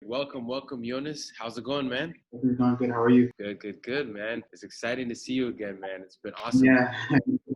Welcome, Yonis. How's it going, man? Everything's going good. How are you? Good, man. It's exciting to see you again, man. It's been awesome Yeah.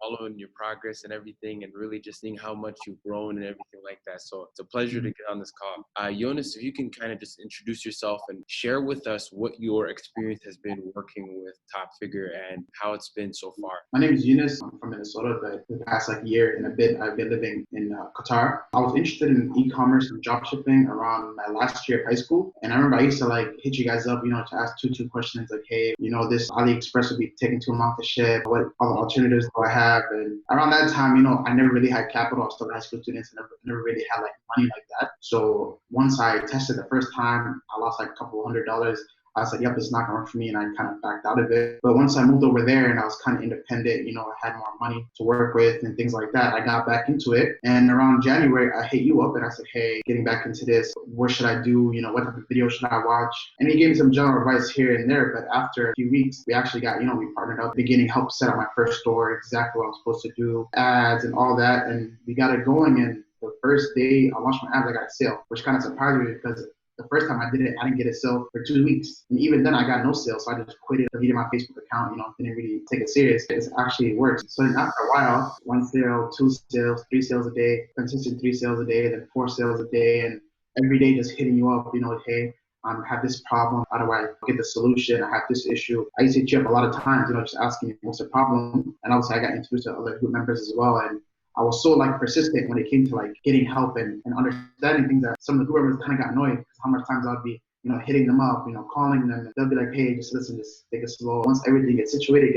following your progress and everything, and really just seeing how much you've grown and everything like that. So it's a pleasure to get on this call. Jonas, if you can kind of just introduce yourself and share with us what your experience has been working with Top Figure and how it's been so far. My name is Yonis. I'm from Minnesota, but the past year and a bit, I've been living in Qatar. I was interested in e-commerce and drop shipping around my last year of high school. And I remember I used to hit you guys up, to ask two questions like, hey, this AliExpress would be taking too long to ship. What other alternatives do I have? And around that time, I never really had capital. I was still a high school student and never really had money like that. So once I tested the first time, I lost a couple $100. I was like, yep, it's not gonna work for me, and I kind of backed out of it. But once I moved over there and I was kind of independent, I had more money to work with and things like that, I got back into it. And around January, I hit you up and I said, hey, getting back into this, what should I do? What type of video should I watch? And he gave me some general advice here and there. But after a few weeks, we actually got, we partnered up, beginning, helped set up my first store, exactly what I was supposed to do, ads and all that. And we got it going. And the first day I launched my ads, I got a sale, which kind of surprised me because the first time I did it, I didn't get a sale for 2 weeks. And even then I got no sale. So I just quit it, deleted my Facebook account, didn't really take it serious. It actually works. So then after a while, 1 sale, 2 sales, 3 sales a day, consistent 3 sales a day, then 4 sales a day. And every day just hitting you up, hey, I have this problem. How do I get the solution? I have this issue. I used to hit you up a lot of times, just asking you what's the problem. And obviously I got introduced to other group members as well. And I was so persistent when it came to getting help and understanding things that some of the group members kind of got annoyed because how much times I'd be, hitting them up, calling them, and they'll be like, hey, just listen, just take it slow. Once everything gets situated,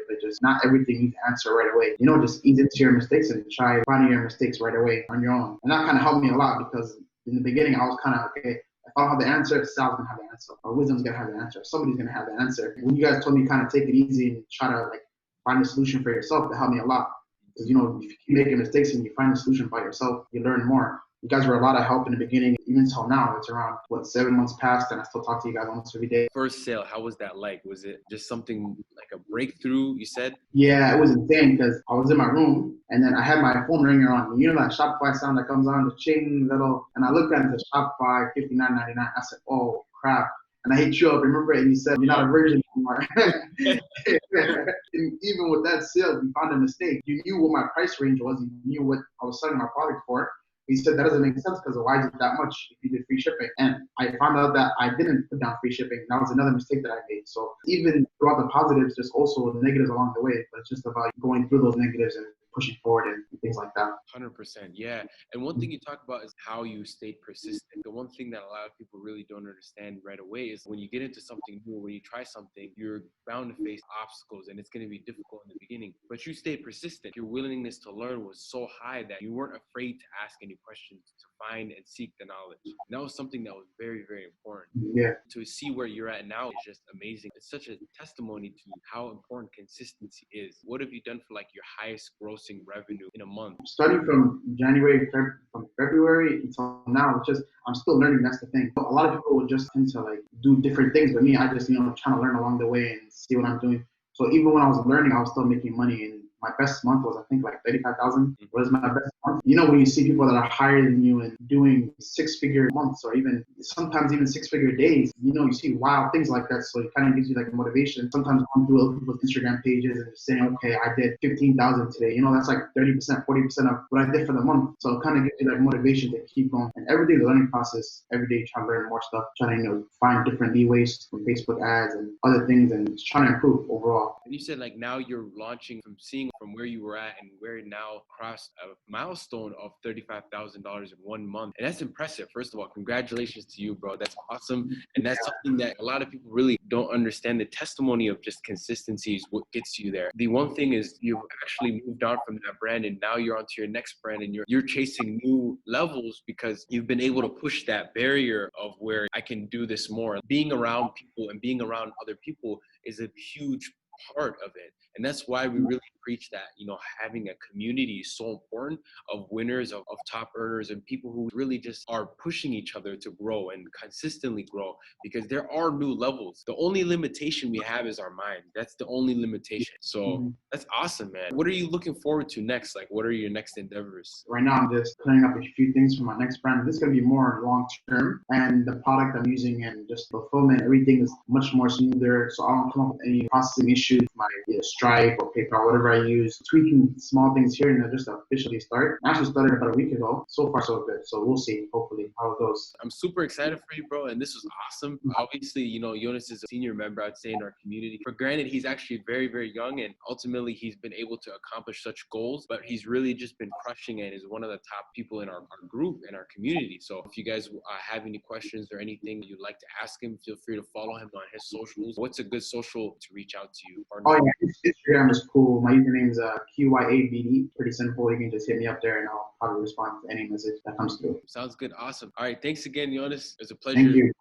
but just not everything you can answer right away. Just ease into your mistakes and try finding your mistakes right away on your own. And that kind of helped me a lot because in the beginning I was kind of, okay, if I don't have the answer, Sal's gonna have the answer, or Wisdom's gonna have the answer, somebody's gonna have the answer. When you guys told me kind of take it easy and try to find a solution for yourself, that helped me a lot. Because, if you keep making mistakes and you find a solution by yourself, you learn more. You guys were a lot of help in the beginning, even till now. It's around, 7 months past, and I still talk to you guys almost every day. First sale, how was that like? Was it just something like a breakthrough, you said? Yeah, it was insane because I was in my room, and then I had my phone ringer on. That Shopify sound that comes on, the ching little, and I looked at it, the Shopify, $59.99. I said, oh, crap. And I hit you up, remember, and you said, you're not a virgin anymore. And even with that sale, you found a mistake. You knew what my price range was. You knew what I was selling my product for. He said that doesn't make sense because why is it that much if you did free shipping? And I found out that I didn't put down free shipping. That was another mistake that I made. So even throughout the positives, there's also negatives along the way. But it's just about going through those negatives and pushing forward and things like that. 100%, yeah. And one thing you talk about is how you stayed persistent. The one thing that a lot of people really don't understand right away is when you get into something new, when you try something, you're bound to face obstacles and it's going to be difficult in the beginning. But you stayed persistent. Your willingness to learn was so high that you weren't afraid to ask any questions, to find and seek the knowledge. And that was something that was very, very important. Yeah. To see where you're at now is just amazing. It's such a testimony to how important consistency is. What have you done for your highest grossing revenue in a month? Starting from from February until now, it's just I'm still learning. That's the thing. A lot of people will just tend to do different things, but me, I just trying to learn along the way and see what I'm doing. So even when I was learning, I was still making money. And my best month was, I think, 35,000 was my best month. When you see people that are higher than you and doing 6-figure months or sometimes even 6-figure days, you see wild things like that. So it kind of gives you motivation. Sometimes I'm through other people's Instagram pages and saying, okay, I did 15,000 today. That's 30%, 40% of what I did for the month. So it kind of gives you motivation to keep going. And every day is a learning process. Every day trying to learn more stuff, trying to find different leeways from Facebook ads and other things, and just trying to improve overall. And you said now you're launching from where you were at and where now crossed a milestone of $35,000 in 1 month. And that's impressive. First of all, congratulations to you, bro. That's awesome. And that's something that a lot of people really don't understand. The testimony of just consistency is what gets you there. The one thing is you've actually moved on from that brand and now you're onto your next brand and you're chasing new levels because you've been able to push that barrier of where I can do this more. Being around people and being around other people is a huge part of it. And that's why we really preach that, having a community is so important of winners, of top earners, and people who really just are pushing each other to grow and consistently grow, because there are new levels. The only limitation we have is our mind. That's the only limitation. So that's awesome, man. What are you looking forward to next? Like, what are your next endeavors? Right now, I'm just clearing up a few things for my next brand. This is going to be more long term, and the product I'm using and just fulfillment, everything is much more smoother. So I don't come up with any processing issues. My Stripe or PayPal, whatever I use, tweaking small things here and there just to officially start. I actually started about a week ago. So far, so good. So we'll see, hopefully, how it goes. I'm super excited for you, bro. And this was awesome. Obviously, Yonis is a senior member, I'd say, in our community. For granted, he's actually very, very young, and ultimately he's been able to accomplish such goals, but he's really just been crushing it. Is one of the top people in our group and our community. So if you guys have any questions or anything you'd like to ask him, feel free to follow him on his socials. What's a good social to reach out to you, partner? Oh yeah, Instagram is cool. My username is QYABD. Pretty simple. You can just hit me up there and I'll probably respond to any message that comes through. Sounds good. Awesome. All right. Thanks again, Yonis. It was a pleasure. Thank you.